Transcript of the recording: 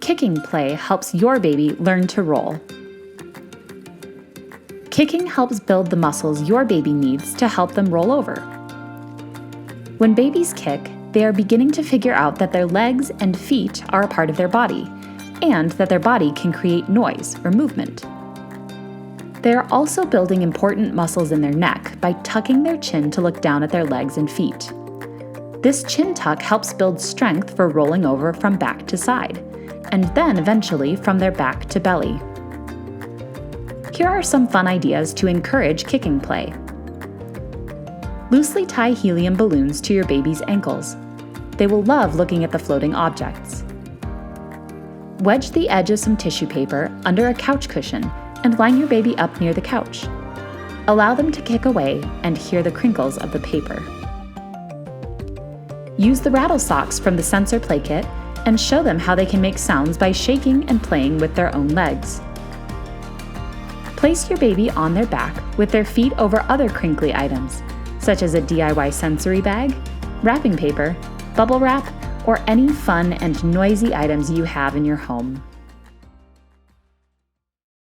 kicking play helps your baby learn to roll. Kicking helps build the muscles your baby needs to help them roll over. When babies kick, they are beginning to figure out that their legs and feet are a part of their body, and that their body can create noise or movement. They are also building important muscles in their neck by tucking their chin to look down at their legs and feet. This chin tuck helps build strength for rolling over from back to side, and then eventually from their back to belly. Here are some fun ideas to encourage kicking play. Loosely tie helium balloons to your baby's ankles. They will love looking at the floating objects. Wedge the edge of some tissue paper under a couch cushion and line your baby up near the couch. Allow them to kick away and hear the crinkles of the paper. Use the rattle socks from the sensor play kit and show them how they can make sounds by shaking and playing with their own legs. Place your baby on their back with their feet over other crinkly items, such as a DIY sensory bag, wrapping paper, bubble wrap, or any fun and noisy items you have in your home.